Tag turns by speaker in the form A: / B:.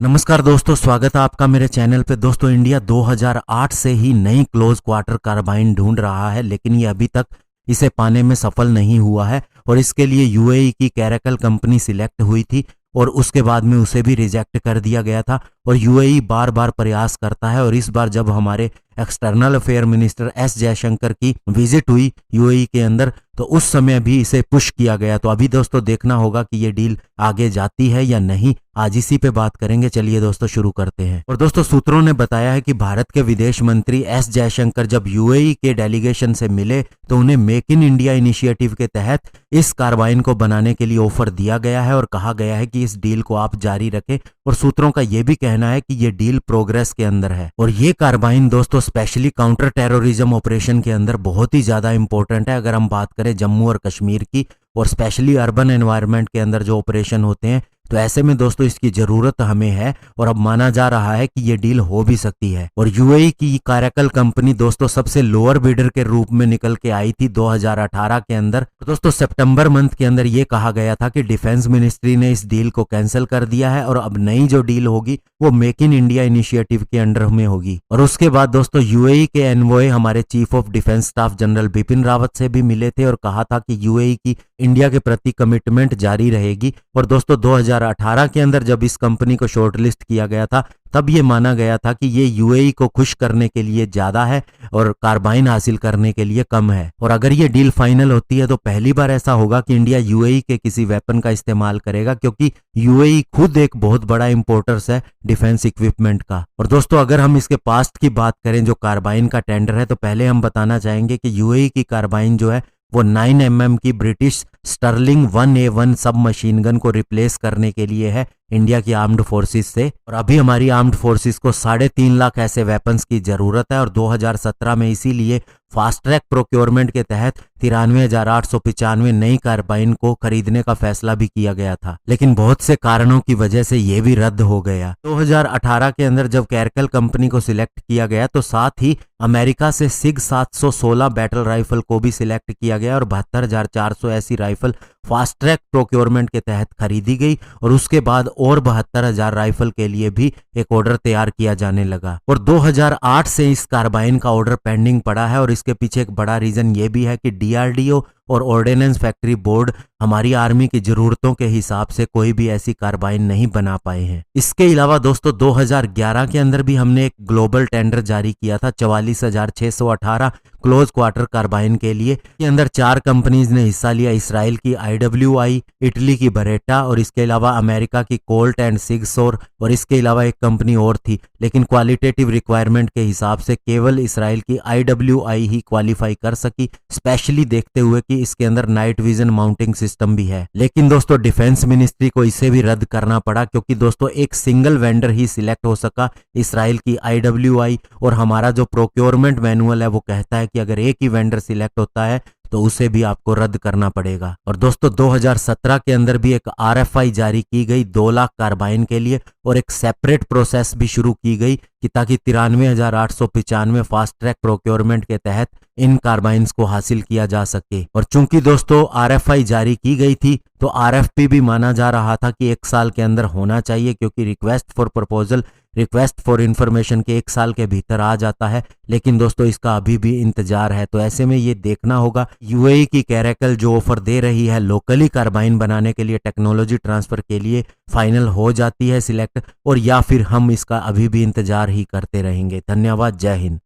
A: नमस्कार दोस्तों, स्वागत है आपका मेरे चैनल पे। दोस्तों, इंडिया 2008 से ही नई क्लोज क्वार्टर कार्बाइन ढूंढ रहा है, लेकिन ये अभी तक इसे पाने में सफल नहीं हुआ है। और इसके लिए यूएई की कैरेकल कंपनी सिलेक्ट हुई थी और उसके बाद में उसे भी रिजेक्ट कर दिया गया था। और यूएई बार बार प्रयास करता है, और इस बार जब हमारे external affair minister S Jaishankar की विजिट हुई यूएई के अंदर, तो उस समय भी इसे पुश किया गया। तो अभी दोस्तों देखना होगा कि ये डील आगे जाती है या नहीं। आज इसी पे बात करेंगे। चलिए दोस्तों शुरू करते हैं। और दोस्तों, सूत्रों ने बताया है कि भारत के विदेश मंत्री एस जयशंकर जब यूएई के डेलीगेशन से मिले तो उन्हें मेक इन इंडिया इनिशिएटिव के तहत इस कार्बाइन को बनाने के लिए ऑफर दिया गया है और कहा गया है कि इस डील को आप जारी रखें। और सूत्रों का यह भी कहना है कि ये डील प्रोग्रेस के अंदर है। और ये कार्बाइन दोस्तों स्पेशली काउंटर टेररिज्म ऑपरेशन के अंदर बहुत ही ज्यादा इंपॉर्टेंट है। अगर हम बात करें जम्मू और कश्मीर की, और स्पेशली अर्बन एनवायरनमेंट के अंदर जो ऑपरेशन होते हैं, तो ऐसे में दोस्तों इसकी जरूरत हमें है। और अब माना जा रहा है कि ये डील हो भी सकती है। और यूएई की कैरेकल कंपनी दोस्तों सबसे लोअर बिडर के रूप में निकल के आई थी 2018 के अंदर। तो दोस्तों सितंबर मंथ के अंदर ये कहा गया था कि डिफेंस मिनिस्ट्री ने इस डील को कैंसिल कर दिया है और अब नई जो डील होगी वो मेक इन इंडिया इनिशिएटिव के अंडर में होगी। और उसके बाद दोस्तों यूएई के एनवॉय हमारे chief of defence staff general Bipin Rawat से भी मिले थे और कहा था कि यूएई की इंडिया के प्रति कमिटमेंट जारी रहेगी। और दोस्तों 2018 के अंदर जब इस कंपनी को शॉर्टलिस्ट किया गया था, तब ये माना गया था कि ये यूएई को खुश करने के लिए ज्यादा है और कार्बाइन हासिल करने के लिए कम है। और अगर ये डील फाइनल होती है तो पहली बार ऐसा होगा कि इंडिया यूएई के किसी वेपन का इस्तेमाल करेगा, क्योंकि यूएई खुद एक बहुत बड़ा इंपोर्टर्स है डिफेंस इक्विपमेंट का। और दोस्तों अगर हम इसके पास्ट की बात करें जो कार्बाइन का टेंडर है, तो पहले हम बताना चाहेंगे कि यूएई की कार्बाइन जो है वो 9 mm की ब्रिटिश स्टर्लिंग 1A1 सब मशीन गन को रिप्लेस करने के लिए है इंडिया की आर्म्ड फोर्सेस से। और अभी हमारी आर्म्ड फोर्सेस को 3.5 लाख ऐसे वेपन्स की जरूरत है। और 2017 में इसीलिए फास्ट ट्रैक प्रोक्योरमेंट के तहत 93,895 नई कार्बाइन को खरीदने का फैसला भी किया गया था, लेकिन बहुत से कारणों की वजह से ये भी रद्द हो गया। 2018 के अंदर जब कैरेकल कंपनी को सिलेक्ट किया गया तो साथ ही अमेरिका से सिग 716 बैटल राइफल को भी सिलेक्ट किया गया और 72,400 ऐसी राइफल फास्ट ट्रैक प्रोक्योरमेंट के तहत खरीदी गई। और उसके बाद और 72,000 राइफल के लिए भी एक ऑर्डर तैयार किया जाने लगा। और 2008 से इस कार्बाइन का ऑर्डर पेंडिंग पड़ा है। और इसके पीछे एक बड़ा रीजन ये भी है कि डीआरडीओ और ऑर्डिनेंस फैक्ट्री बोर्ड हमारी आर्मी की जरूरतों के हिसाब से कोई भी ऐसी कार्बाइन नहीं बना पाए हैं। इसके अलावा दोस्तों 2011 के अंदर भी हमने एक ग्लोबल टेंडर जारी किया था 44,618 क्लोज क्वार्टर कार्बाइन के लिए। के अंदर 4 कंपनीज ने हिस्सा लिया। इसराइल की IWI, इटली की बरेटा, और इसके अलावा अमेरिका की कोल्ट एंड सिगसोर, और इसके अलावा एक कंपनी और थी। लेकिन क्वालिटेटिव रिक्वायरमेंट के हिसाब से केवल इसराइल की IWI ही क्वालिफाई कर सकी, स्पेशली देखते हुए कि इसके अंदर नाइट विजन माउंटिंग सिस्टम भी है। लेकिन दोस्तों डिफेंस मिनिस्ट्री को इसे भी रद्द करना पड़ा, क्योंकि दोस्तों एक सिंगल वेंडर ही सिलेक्ट हो सका इसराइल की IWI। और हमारा जो प्रोक्योरमेंट मैनुअल है वो कहता है कि अगर एक ही वेंडर सिलेक्ट होता है तो उसे भी आपको रद्द करना पड़ेगा। और दोस्तों 2017 के अंदर भी एक RFI जारी की गई 2 लाख कार्बाइन के लिए, और एक सेपरेट प्रोसेस भी शुरू की गई कि ताकि 93,895 फास्ट ट्रैक प्रोक्योरमेंट के तहत इन कार्बाइन्स को हासिल किया जा सके। और चूंकि दोस्तों RFI जारी की गई थी तो RFP भी माना जा रहा था कि 1 साल के अंदर होना चाहिए, क्योंकि request for proposal, request for information के 1 साल के भीतर आ जाता है। लेकिन दोस्तों इसका अभी भी इंतजार है। तो ऐसे में ये देखना होगा यूएई की कैरेकल जो ऑफर दे रही है लोकली कार्बाइन बनाने के लिए, टेक्नोलॉजी ट्रांसफर के लिए, फाइनल हो जाती है सिलेक्ट, और या फिर हम इसका अभी भी इंतजार ही करते रहेंगे। धन्यवाद। जय हिंद।